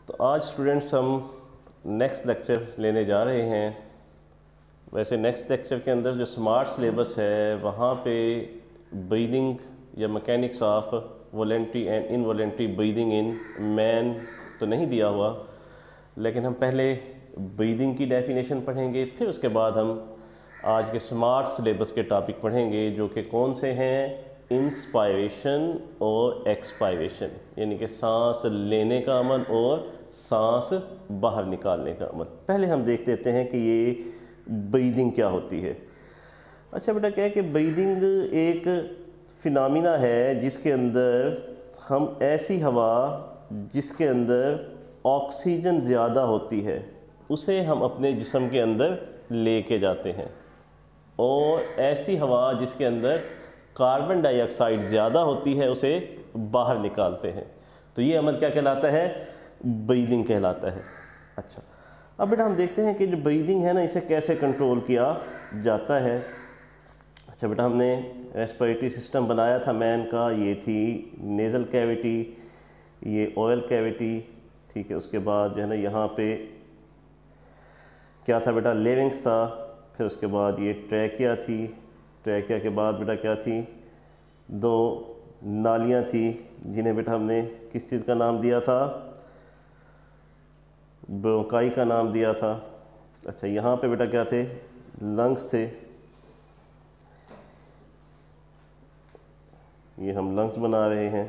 तो आज स्टूडेंट्स हम नेक्स्ट लेक्चर लेने जा रहे हैं। वैसे नेक्स्ट लेक्चर के अंदर जो स्मार्ट सिलेबस है वहाँ पे ब्रीदिंग या mechanics of voluntary and involuntary breathing in man तो नहीं दिया हुआ, लेकिन हम पहले ब्रीदिंग की डेफिनेशन पढ़ेंगे, फिर उसके बाद हम आज के स्मार्ट सिलेबस के टॉपिक पढ़ेंगे जो कि कौन से हैं, इंस्पायरेशन और एक्सपायरेशन, यानी कि सांस लेने का अमल और सांस बाहर निकालने का अमल। पहले हम देख लेते हैं कि ये ब्रीदिंग क्या होती है। अच्छा बेटा, क्या है कि ब्रीदिंग एक फिनोमिना है जिसके अंदर हम ऐसी हवा जिसके अंदर ऑक्सीजन ज़्यादा होती है उसे हम अपने जिस्म के अंदर लेके जाते हैं, और ऐसी हवा जिसके अंदर कार्बन डाइऑक्साइड ज़्यादा होती है उसे बाहर निकालते हैं। तो ये अमल क्या कहलाता है? ब्रीदिंग कहलाता है। अच्छा, अब बेटा हम देखते हैं कि जो ब्रीदिंग है ना, इसे कैसे कंट्रोल किया जाता है। अच्छा बेटा, हमने रेस्पिरेटरी सिस्टम बनाया था मैन का, ये थी नेज़ल कैविटी, ये ऑयल कैविटी, ठीक है। उसके बाद जो है ना यहाँ पे क्या था बेटा? लेरिंक्स था। फिर उसके बाद ये ट्रैकिया थी, ट्रैकिया के बाद बेटा क्या थी? दो नालियाँ थी जिन्हें बेटा हमने किस चीज़ का नाम दिया था? ब्रोंकाई का नाम दिया था। अच्छा, यहाँ पे बेटा क्या थे? लंग्स थे। ये हम लंग्स बना रहे हैं।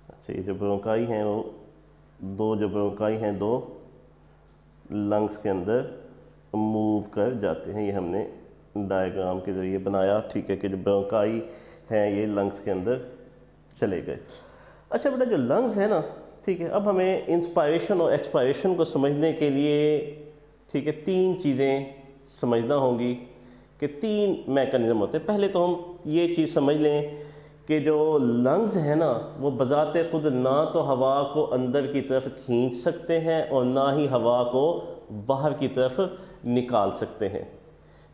अच्छा, ये जो ब्रोंकाई हैं वो दो, जो ब्रोंकाई हैं दो लंग्स के अंदर मूव कर जाते हैं। ये हमने डायग्राम के ज़रिए बनाया, ठीक है, कि जो ब्रोंकाई हैं ये लंग्स के अंदर चले गए। अच्छा बेटा, जो लंग्स है ना, ठीक है, अब हमें इंस्पायरेशन और एक्सपायरेशन को समझने के लिए, ठीक है, तीन चीज़ें समझना होंगी कि तीन मैकेनिज़्म होते हैं। पहले तो हम ये चीज़ समझ लें कि जो लंग्स है ना वो बजाते खुद ना तो हवा को अंदर की तरफ खींच सकते हैं और ना ही हवा को बाहर की तरफ निकाल सकते हैं।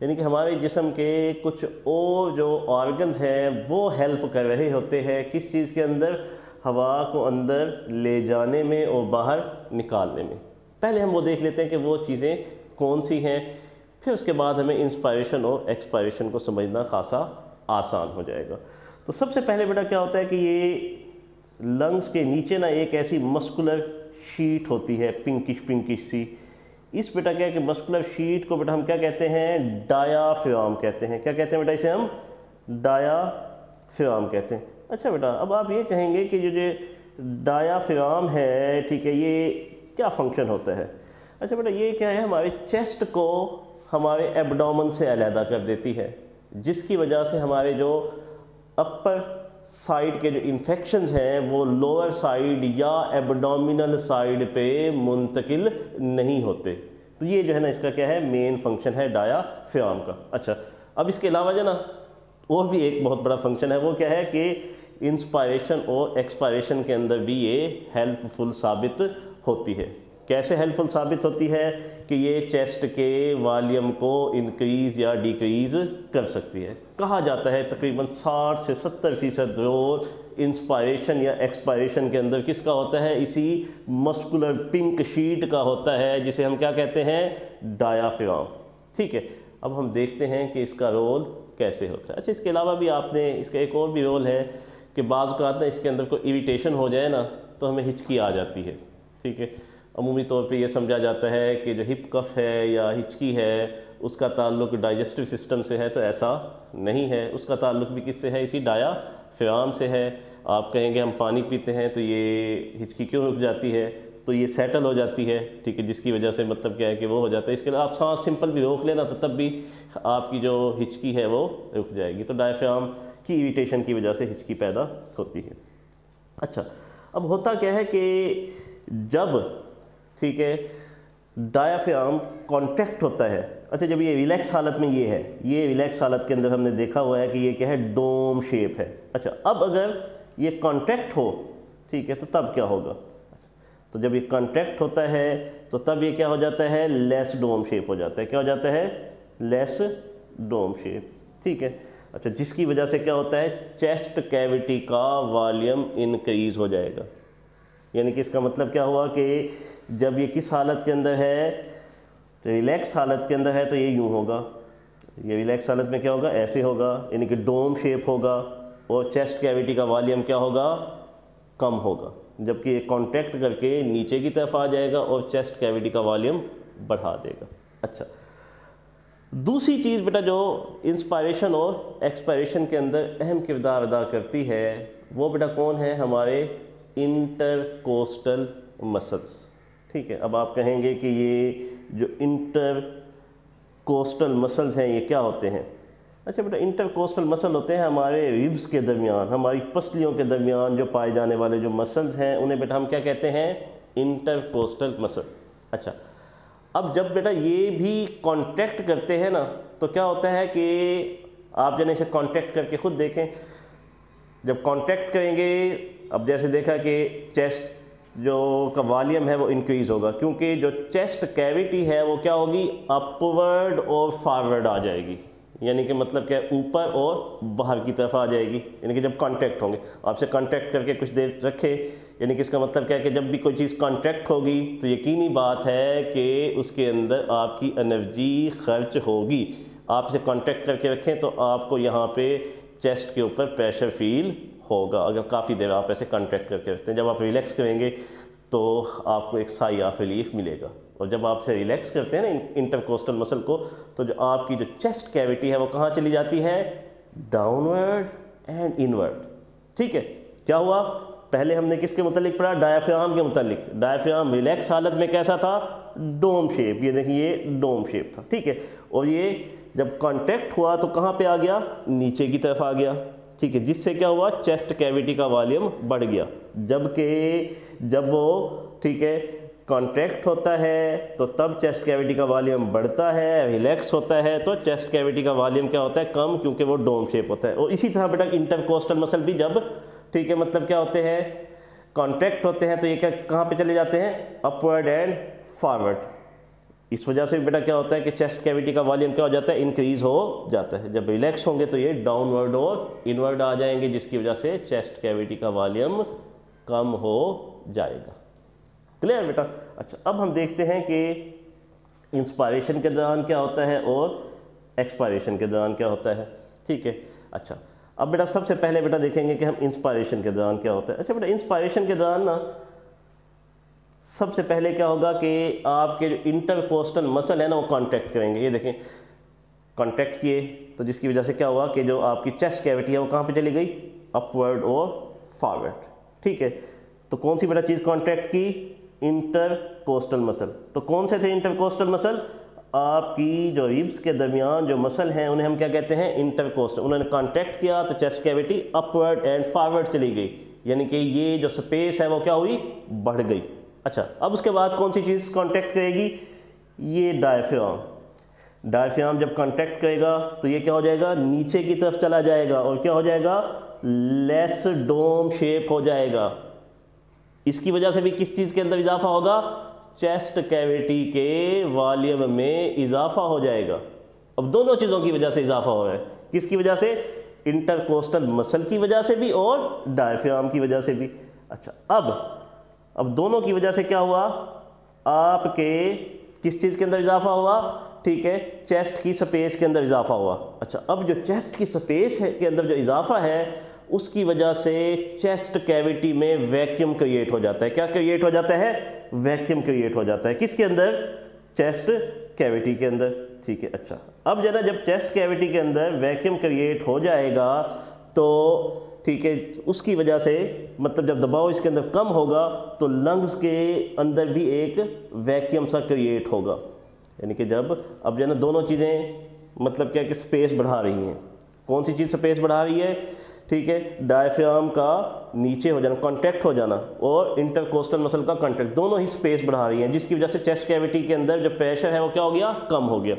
यानी कि हमारे जिस्म के कुछ और जो ऑर्गन्स हैं वो हेल्प कर रहे होते हैं किस चीज़ के अंदर? हवा को अंदर ले जाने में और बाहर निकालने में। पहले हम वो देख लेते हैं कि वो चीज़ें कौन सी हैं, फिर उसके बाद हमें इंस्पायरेशन और एक्सपायरेशन को समझना खासा आसान हो जाएगा। तो सबसे पहले बेटा क्या होता है कि ये लंग्स के नीचे ना एक ऐसी मस्कुलर शीट होती है, पिंकिश सी। इस बेटा क्या है कि मस्कुलर शीट को बेटा हम क्या कहते हैं? डायाफ्राम कहते हैं। क्या कहते हैं बेटा? इसे हम डायाफ्राम कहते हैं। अच्छा बेटा, अब आप ये कहेंगे कि जो डायाफ्राम है, ठीक है, ये क्या फंक्शन होता है? अच्छा बेटा, ये क्या है? हमारे चेस्ट को हमारे एब्डोमेन से अलहदा कर देती है, जिसकी वजह से हमारे जो अपर साइड के जो इन्फेक्शंस हैं वो लोअर साइड या एब्डोमिनल साइड पे मुंतकिल नहीं होते। तो ये जो है ना, इसका क्या है? मेन फंक्शन है डायाफ्राम का। अच्छा, अब इसके अलावा जो ना और भी एक बहुत बड़ा फंक्शन है, वो क्या है कि इंस्पायरेशन और एक्सपायरेशन के अंदर भी ये हेल्पफुल साबित होती है। कैसे हेल्पफुल साबित होती है? कि ये चेस्ट के वॉल्यूम को इंक्रीज़ या डिक्रीज़ कर सकती है। कहा जाता है तकरीबन 60 से 70% रोल इंस्पायरेशन या एक्सपायरेशन के अंदर किसका होता है? इसी मस्कुलर पिंक शीट का होता है, जिसे हम क्या कहते हैं? डायाफ्राम। ठीक है, अब हम देखते हैं कि इसका रोल कैसे होता है। अच्छा, इसके अलावा भी आपने इसका एक और भी रोल है कि बाज़ औक़ात ना इसके अंदर कोई इरिटेशन हो जाए ना तो हमें हिचकी आ जाती है। ठीक है, अमूमी तौर पे ये समझा जाता है कि जो हिप कफ है या हिचकी है उसका ताल्लुक डाइजेस्टिव सिस्टम से है, तो ऐसा नहीं है। उसका ताल्लुक भी किससे है? इसी डायाफ्राम से है। आप कहेंगे हम पानी पीते हैं तो ये हिचकी क्यों रुक जाती है? तो ये सेटल हो जाती है, ठीक है, जिसकी वजह से मतलब क्या है कि वो हो जाता है। इसके लिए आप सांस सिंपल भी रोक लेना तो तब भी आपकी जो हिचकी है वो रुक जाएगी। तो डायाफ्राम की इरिटेशन की वजह से हिचकी पैदा होती है। अच्छा, अब होता क्या है कि जब, ठीक है, डायाफ्राम कॉन्ट्रैक्ट होता है, अच्छा, जब ये रिलैक्स हालत में ये है, ये रिलैक्स हालत के अंदर हमने देखा हुआ है कि ये क्या है? डोम शेप है। अच्छा, अब अगर ये कॉन्ट्रैक्ट हो, ठीक है, तो तब क्या होगा? तो जब ये कॉन्ट्रैक्ट होता है तो तब ये क्या हो जाता है? लेस डोम शेप हो जाता है। क्या हो जाता है? Less dome shape. ठीक है। अच्छा, जिसकी वजह से क्या होता है, चेस्ट कैविटी का वॉल्यूम इंक्रीज हो जाएगा। यानी कि इसका मतलब क्या हुआ कि जब ये किस हालत के अंदर है, तो रिलैक्स हालत के अंदर है तो ये यूँ होगा, ये रिलैक्स हालत में क्या होगा, ऐसे होगा, यानी कि डोम शेप होगा, और चेस्ट कैविटी का वॉल्यूम क्या होगा, कम होगा। जबकि ये कॉन्ट्रैक्ट करके नीचे की तरफ आ जाएगा और चेस्ट कैविटी का वॉल्यूम बढ़ा देगा। अच्छा, दूसरी चीज़ बेटा जो इंस्पायरेशन और एक्सपायरेशन के अंदर अहम किरदार अदा करती है, वो बेटा कौन है, हमारे इंटरकोस्टल मसल्स। ठीक है, अब आप कहेंगे कि ये जो इंटरकोस्टल मसल्स हैं ये क्या होते हैं। अच्छा बेटा, इंटरकोस्टल मसल होते हैं हमारे रिब्स के दरमियान, हमारी पसलियों के दरमियान जो पाए जाने वाले जो मसल्स हैं उन्हें बेटा हम क्या कहते हैं, इंटरकोस्टल मसल। अच्छा, अब जब बेटा ये भी कांटेक्ट करते हैं ना, तो क्या होता है कि आप जब इसे कांटेक्ट करके खुद देखें, जब कांटेक्ट करेंगे, अब जैसे देखा कि चेस्ट जो का वॉल्यूम है वो इंक्रीज़ होगा, क्योंकि जो चेस्ट कैविटी है वो क्या होगी, अपवर्ड और फॉरवर्ड आ जाएगी। यानी कि मतलब क्या, ऊपर और बाहर की तरफ आ जाएगी। यानी कि जब कांटेक्ट होंगे, आपसे कांटेक्ट करके कुछ देर रखे, यानी कि इसका मतलब क्या है कि जब भी कोई चीज़ कांटेक्ट होगी तो यकीनी बात है कि उसके अंदर आपकी एनर्जी खर्च होगी। आप इसे कांटेक्ट करके रखें तो आपको यहाँ पे चेस्ट के ऊपर प्रेशर फील होगा, अगर काफ़ी देर आप ऐसे कांटेक्ट करके रखते हैं। जब आप रिलैक्स करेंगे तो आपको एक साई ऑफ रिलीफ मिलेगा। और जब आप से रिलैक्स करते हैं ना इंटरकोस्टल मसल को, तो जो आपकी जो चेस्ट कैविटी है वो कहाँ चली जाती है, डाउनवर्ड एंड इनवर्ड। ठीक है, क्या हुआ, पहले हमने किसके मुतालिक पढ़ा, डायफ्राम के मुतालिक। डायफ्राम रिलैक्स हालत में कैसा था, डोम शेप, ये देखिए ये डोम शेप था। ठीक है, और ये जब कांटेक्ट हुआ तो कहाँ पे आ गया, नीचे की तरफ आ गया। ठीक है, जिससे क्या हुआ, चेस्ट कैविटी का वॉल्यूम बढ़ गया। जब वो ठीक है कॉन्ट्रैक्ट होता है तो तब चेस्ट कैविटी का वॉल्यूम बढ़ता है, रिलैक्स होता है तो चेस्ट कैविटी का वॉल्यूम क्या होता है, कम, क्योंकि वो डोम शेप होता है। और इसी तरह बेटा इंटरकोस्टल मसल भी जब ठीक है मतलब क्या होते हैं, कॉन्ट्रैक्ट होते हैं तो ये क्या कहाँ पे चले जाते हैं, अपवर्ड एंड फॉरवर्ड। इस वजह से बेटा क्या होता है कि चेस्ट कैविटी का वॉल्यूम क्या हो जाता है, इंक्रीज हो जाता है। जब रिलैक्स होंगे तो ये डाउनवर्ड और इनवर्ड आ जाएंगे, जिसकी वजह से चेस्ट कैविटी का वॉल्यूम कम हो जाएगा। क्लियर बेटा। अच्छा, अब हम देखते हैं कि इंस्पायरेशन के दौरान क्या होता है और एक्सपायरेशन के दौरान क्या होता है। ठीक है, अच्छा अब बेटा सबसे पहले बेटा देखेंगे कि हम इंस्पायरेशन के दौरान क्या होता है। अच्छा बेटा, इंस्पायरेशन के दौरान ना सबसे पहले क्या होगा कि आपके जो इंटरकोस्टल मसल है ना वो कॉन्ट्रैक्ट करेंगे। ये देखें, कॉन्ट्रैक्ट किए तो जिसकी वजह से क्या हुआ कि जो आपकी चेस्ट कैविटी है वो कहाँ पे चली गई, अपवर्ड और फॉरवर्ड। ठीक है, तो कौन सी बेटा चीज़ कॉन्ट्रैक्ट की, इंटरकोस्टल मसल। तो कौन से थे इंटरकोस्टल मसल, आपकी जो रिब्स के दरमियान जो मसल हैं उन्हें हम क्या कहते हैं, इंटरकोस्टल। उन्होंने कॉन्ट्रैक्ट किया तो chest cavity upward and forward चली गई, यानी कि ये जो स्पेस है वो क्या हुई, बढ़ गई। अच्छा, अब उसके बाद कौन सी चीज़ कॉन्ट्रैक्ट करेगी, ये डायफ्राम। डायफ्राम जब कॉन्ट्रैक्ट करेगा तो ये क्या हो जाएगा, नीचे की तरफ चला जाएगा और क्या हो जाएगा, लेस डोम शेप हो जाएगा। इसकी वजह से भी किस चीज़ के अंदर इजाफा होगा, चेस्ट कैविटी के वॉल्यूम में इजाफा हो जाएगा। अब दोनों चीज़ों की वजह से इजाफा हो रहा है, किसकी वजह से, इंटरकोस्टल मसल की वजह से भी और डायफ्राम की वजह से भी। अच्छा, अब दोनों की वजह से क्या हुआ, आपके किस चीज़ के अंदर इजाफा हुआ, ठीक है, चेस्ट की स्पेस के अंदर इजाफा हुआ। अच्छा, अब जो चेस्ट की स्पेस है के अंदर जो इजाफा है उसकी वजह से चेस्ट कैविटी में वैक्यूम क्रिएट हो जाता है। क्या क्रिएट हो जाता है, वैक्यूम क्रिएट हो जाता है, किसके अंदर, चेस्ट कैविटी के अंदर। ठीक है, अच्छा अब जना जब चेस्ट कैविटी के अंदर वैक्यूम क्रिएट हो जाएगा तो ठीक है, उसकी वजह से मतलब जब दबाव इसके अंदर कम होगा तो लंग्स के अंदर भी एक वैक्यूम सा क्रिएट होगा। यानी कि जब अब जो है ना दोनों चीज़ें मतलब क्या कि स्पेस बढ़ा रही हैं। कौन सी चीज़ स्पेस बढ़ा रही है, ठीक है, डायफ्राम का नीचे हो जाना, कॉन्ट्रैक्ट हो जाना, और इंटरकोस्टल मसल का कॉन्ट्रैक्ट, दोनों ही स्पेस बढ़ा रही हैं, जिसकी वजह से चेस्ट कैविटी के अंदर जो प्रेशर है वो क्या हो गया, कम हो गया।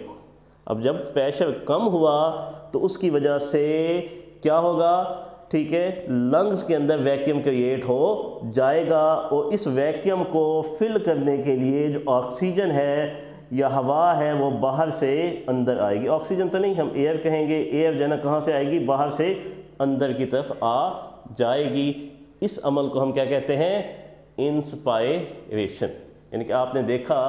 अब जब प्रेशर कम हुआ तो उसकी वजह से क्या होगा, ठीक है, लंग्स के अंदर वैक्यूम क्रिएट हो जाएगा और इस वैक्यूम को फिल करने के लिए जो ऑक्सीजन है या हवा है वो बाहर से अंदर आएगी। ऑक्सीजन तो नहीं, हम एयर कहेंगे। एयर जो है ना कहाँ से आएगी, बाहर से अंदर की तरफ आ जाएगी। इस अमल को हम क्या कहते हैं, इंस्पायरेशन। यानी कि आपने देखा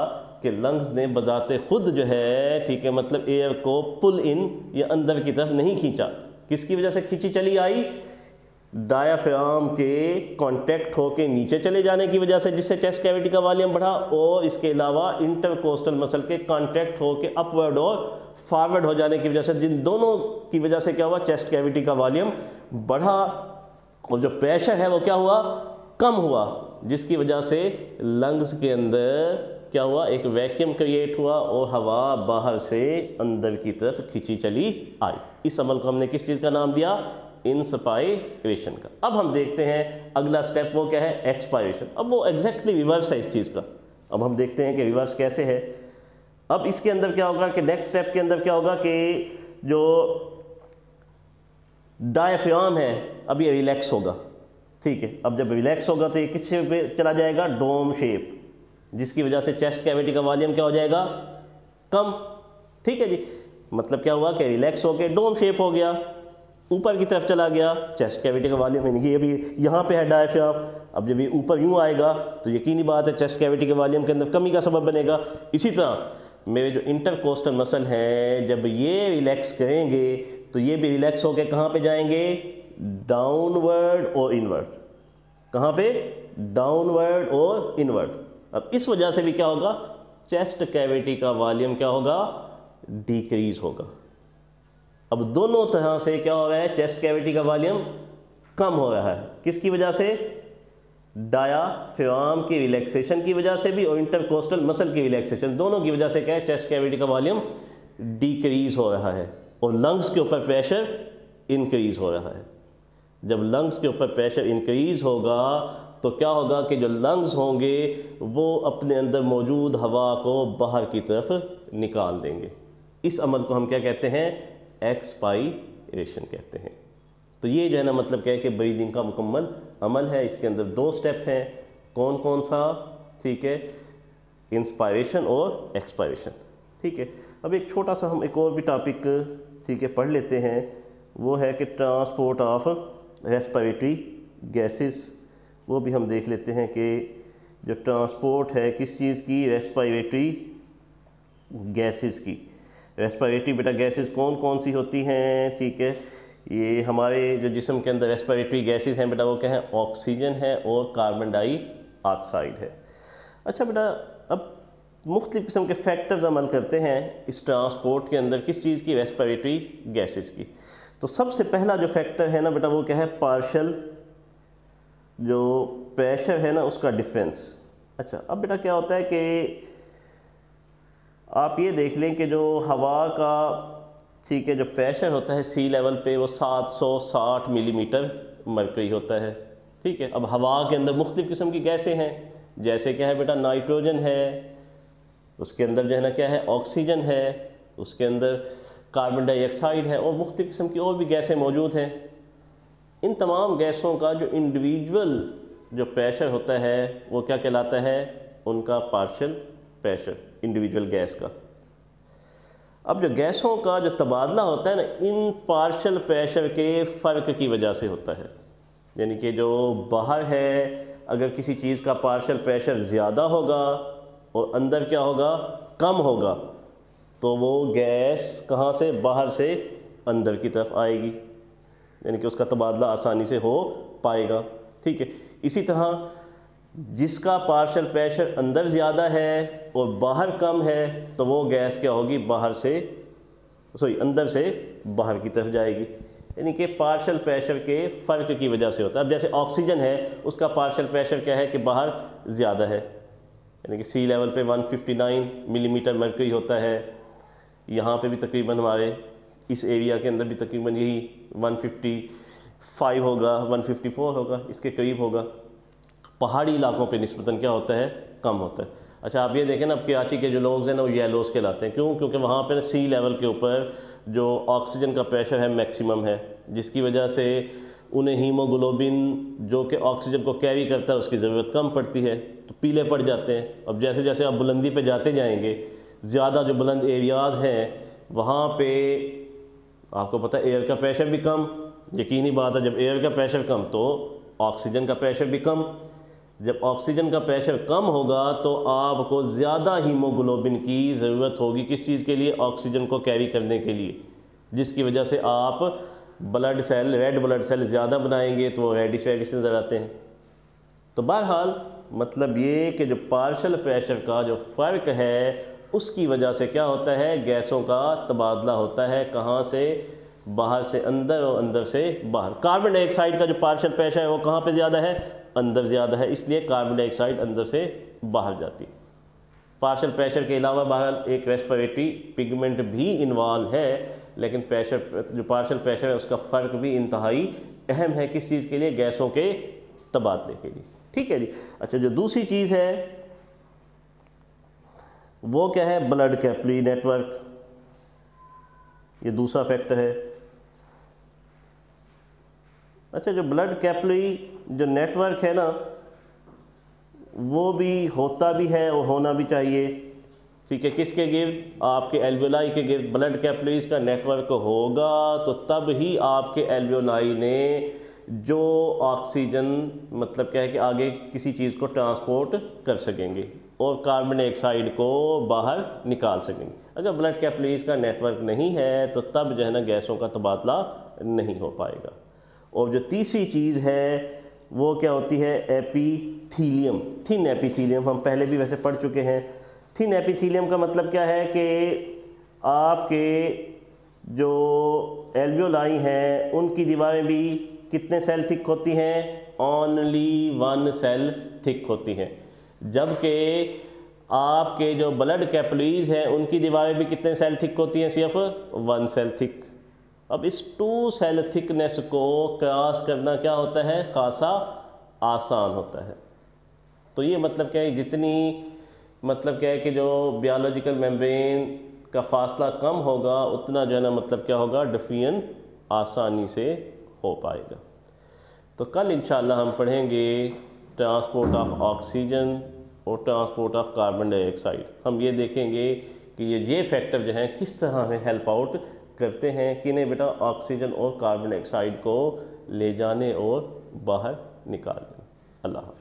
कि लंग्स ने बजाते खुद जो है, ठीक है, मतलब एयर को पुल इन या अंदर की तरफ नहीं खींचा। किसकी वजह से खींची चली आई, डायाफ्राम के कांटेक्ट होके नीचे चले जाने की वजह से, जिससे चेस्ट कैविटी का वॉल्यूम बढ़ा, और इसके अलावा इंटरकोस्टल मसल के कांटेक्ट होके अपवर्ड और फॉरवर्ड हो जाने की वजह से, जिन दोनों की वजह से क्या हुआ, चेस्ट कैविटी का वॉल्यूम बढ़ा और जो प्रेशर है वो क्या हुआ, कम हुआ, जिसकी वजह से लंग्स के अंदर क्या हुआ, एक वैक्यूम क्रिएट हुआ और हवा बाहर से अंदर की तरफ खींची चली आई। इस अमल को हमने किस चीज़ का नाम दिया, इंस्पायरेशन का। अब हम देखते हैं अगला स्टेप, वो क्या है, एक्सपायरेशन। अब वो एग्जैक्टली रिवर्स है इस चीज़ का। अब हम देखते हैं कि रिवर्स कैसे है। अब इसके अंदर क्या होगा कि नेक्स्ट स्टेप के अंदर क्या होगा कि जो डायफ्राम है अब ये रिलैक्स होगा, ठीक है। अब जब रिलैक्स होगा तो ये किस शेप पे चला जाएगा, डोम शेप, जिसकी वजह से चेस्ट कैविटी का वॉल्यूम क्या हो जाएगा, कम, ठीक है जी। मतलब क्या हुआ कि रिलैक्स होके डोम शेप हो गया, ऊपर की तरफ चला गया, चेस्ट कैविटी का वॉल्यूम, यानी कि ये भी यहाँ पे है डायफ्राम। अब जब ये ऊपर यूँ आएगा तो यकीनी बात है चेस्ट कैविटी के वॉल्यूम के अंदर कमी का सबब बनेगा। इसी तरह मेरे जो इंटरकोस्टल मसल हैं, जब ये रिलैक्स करेंगे तो ये भी रिलैक्स होकर कहाँ पे जाएंगे, डाउनवर्ड और इनवर्ड। कहाँ पे, डाउनवर्ड और इनवर्ड। अब इस वजह से भी क्या होगा, चेस्ट कैविटी का वॉल्यूम क्या होगा, डिक्रीज होगा। अब दोनों तरह से क्या हो रहा है, चेस्ट कैविटी का वॉल्यूम कम हो रहा है। किसकी वजह से, डायाफ्राम की रिलैक्सेशन की वजह से भी और इंटरकोस्टल मसल की रिलैक्सेशन, दोनों की वजह से क्या है, चेस्ट कैविटी का वॉल्यूम डिक्रीज हो रहा है और लंग्स के ऊपर प्रेशर इंक्रीज हो रहा है। जब लंग्स के ऊपर प्रेशर इंक्रीज होगा तो क्या होगा कि जो लंग्स होंगे वो अपने अंदर मौजूद हवा को बाहर की तरफ निकाल देंगे। इस अमल को हम क्या कहते हैं, एक्सपायरेशन कहते हैं। तो ये जो है ना मतलब क्या है कि ब्रीदिंग का मुकम्मल अमल है। इसके अंदर दो स्टेप हैं, कौन कौन सा, ठीक है, इंस्पायरेशन और एक्सपायरेशन, ठीक है। अब एक छोटा सा हम एक और भी टॉपिक, ठीक है, पढ़ लेते हैं। वो है कि ट्रांसपोर्ट ऑफ रेस्पिरेटरी गैसेस। वो भी हम देख लेते हैं कि जो ट्रांसपोर्ट है किस चीज़ की, रेस्पिरेटरी गैसेस की। रेस्पिरेटरी बेटा गैसेस कौन कौन सी होती हैं, ठीक है। ये हमारे जो जिस्म के अंदर रेस्पिरेटरी गैसेस हैं बेटा, वो क्या है, ऑक्सीजन है और कार्बन डाइऑक्साइड है। अच्छा बेटा, अब मुख्तलिफ किस्म के फैक्टर्स अमल करते हैं इस ट्रांसपोर्ट के अंदर, किस चीज़ की, रेस्पिरेटरी गैसेस की। तो सबसे पहला जो फैक्टर है ना बेटा वो क्या है, पार्शियल जो प्रेशर है ना उसका डिफरेंस। अच्छा, अब बेटा क्या होता है कि आप ये देख लें कि जो हवा का, ठीक है, जो प्रेशर होता है सी लेवल पे वो 760 मिलीमीटर मरकरी होता है, ठीक है। अब हवा के अंदर मुख्तलिफ किस्म की गैसें हैं, जैसे क्या है बेटा, नाइट्रोजन है, उसके अंदर जो है ना क्या है, ऑक्सीजन है, उसके अंदर कार्बन डाइऑक्साइड है और मुख्तलिफ किस्म की और भी गैसें मौजूद हैं। इन तमाम गैसों का जो इंडिविजुअल जो प्रेशर होता है वो क्या कहलाता है, उनका पार्शियल प्रेशर इंडिविजुअल गैस का। अब जो गैसों का जो तबादला होता है ना, इन पार्शियल प्रेशर के फ़र्क की वजह से होता है। यानी कि जो बाहर है, अगर किसी चीज़ का पार्शियल प्रेशर ज़्यादा होगा और अंदर क्या होगा, कम होगा, तो वो गैस कहाँ से, बाहर से अंदर की तरफ आएगी, यानी कि उसका तबादला आसानी से हो पाएगा, ठीक है। इसी तरह जिसका पार्शियल प्रेशर अंदर ज़्यादा है और बाहर कम है, तो वो गैस क्या होगी, बाहर से, अंदर से बाहर की तरफ जाएगी। यानी कि पार्शियल प्रेशर के फ़र्क की वजह से होता है। अब जैसे ऑक्सीजन है, उसका पार्शियल प्रेशर क्या है कि बाहर ज़्यादा है, यानी कि सी लेवल पे 159 मिलीमीटर मरकरी होता है। यहाँ पे भी तकरीबन हमारे इस एरिया के अंदर भी तकरीबन यही 155 होगा, 154 होगा, इसके करीब होगा। पहाड़ी इलाकों पे निस्बतन क्या होता है, कम होता है। अच्छा, आप ये देखें ना, अब कराची के जो लोग हैं ना वो येलोस कहलाते हैं। क्यों? क्योंकि वहाँ पर सी लेवल के ऊपर जो ऑक्सीजन का प्रेशर है मैक्सिमम है, जिसकी वजह से उन्हें हीमोग्लोबिन जो कि ऑक्सीजन को कैरी करता है उसकी ज़रूरत कम पड़ती है, तो पीले पड़ जाते हैं। अब जैसे जैसे आप बुलंदी पे जाते जाएंगे ज़्यादा जो बुलंद एरियाज़ हैं वहाँ पे आपको पता है एयर का प्रेशर भी कम, यकीनी बात है, जब एयर का प्रेशर कम तो ऑक्सीजन का प्रेशर भी कम। जब ऑक्सीजन का प्रेशर कम होगा तो आपको ज़्यादा हीमोग्लोबिन की ज़रूरत होगी, किस चीज़ के लिए? ऑक्सीजन को कैरी करने के लिए, जिसकी वजह से आप blood cell, red blood cell ज़्यादा बनाएंगे तो वो रेडिश रेडिश नज़र आते हैं। तो बहरहाल मतलब ये कि जो पार्शल प्रेशर का जो फ़र्क है उसकी वजह से क्या होता है, गैसों का तबादला होता है, कहाँ से? बाहर से अंदर और अंदर से बाहर। कार्बन डाइऑक्साइड का जो पार्शल प्रेशर है वो कहाँ पे ज़्यादा है? अंदर ज़्यादा है, इसलिए कार्बन डाइऑक्साइड अंदर से बाहर जाती है। पार्शल प्रेशर के अलावा बहरहाल एक रेस्पिरेटरी पिगमेंट भी इन्वॉल्व है, लेकिन प्रेशर जो पार्शल प्रेशर है उसका फ़र्क भी इंतहाई अहम है, किस चीज़ के लिए? गैसों के तबादले के लिए। ठीक है जी। अच्छा, जो दूसरी चीज़ है वो क्या है? ब्लड कैपिलरी नेटवर्क, ये दूसरा फैक्टर है। अच्छा, जो ब्लड कैपिलरी जो नेटवर्क है ना वो भी होता भी है और होना भी चाहिए। ठीक है, किसके गिर्द? आपके एल्वियोलाई के गिर्द ब्लड कैपिलरीज का नेटवर्क होगा तो तब ही आपके एल्वियोलाई ने जो ऑक्सीजन मतलब क्या है कि आगे किसी चीज़ को ट्रांसपोर्ट कर सकेंगे और कार्बन डाइऑक्साइड को बाहर निकाल सकेंगे। अगर ब्लड कैपिलरीज का नेटवर्क नहीं है तो तब जो है ना गैसों का तबादला नहीं हो पाएगा। और जो तीसरी चीज़ है वो क्या होती है? Epithelium, thin epithelium. हम पहले भी वैसे पढ़ चुके हैं। थिन एपीथीलियम का मतलब क्या है कि आपके जो एल्वियोलाई हैं उनकी दीवारें भी कितने सेल थिक होती हैं? ओनली 1 सेल थिक होती हैं, जबकि आपके जो ब्लड कैपिलरीज हैं उनकी दीवारें भी कितने सेल थिक होती हैं? सिर्फ 1 सेल थिक। अब इस 2 सेल थिकनेस को क्रॉस करना क्या होता है? खासा आसान होता है। तो ये मतलब क्या है, जितनी मतलब क्या है कि जो बायोलॉजिकल मेम्ब्रेन का फासला कम होगा उतना जो है ना मतलब क्या होगा? डिफ्यूजन आसानी से हो पाएगा। तो कल इंशाअल्लाह हम पढ़ेंगे ट्रांसपोर्ट ऑफ ऑक्सीजन और ट्रांसपोर्ट ऑफ कार्बन डाइऑक्साइड। हम ये देखेंगे कि ये फैक्टर जो हैं किस तरह हमें हेल्प आउट करते हैं कि इन्हें बेटा ऑक्सीजन और कार्बन डाइऑक्साइड को ले जाने और बाहर निकालने। अल्लाह हाफ़िज़।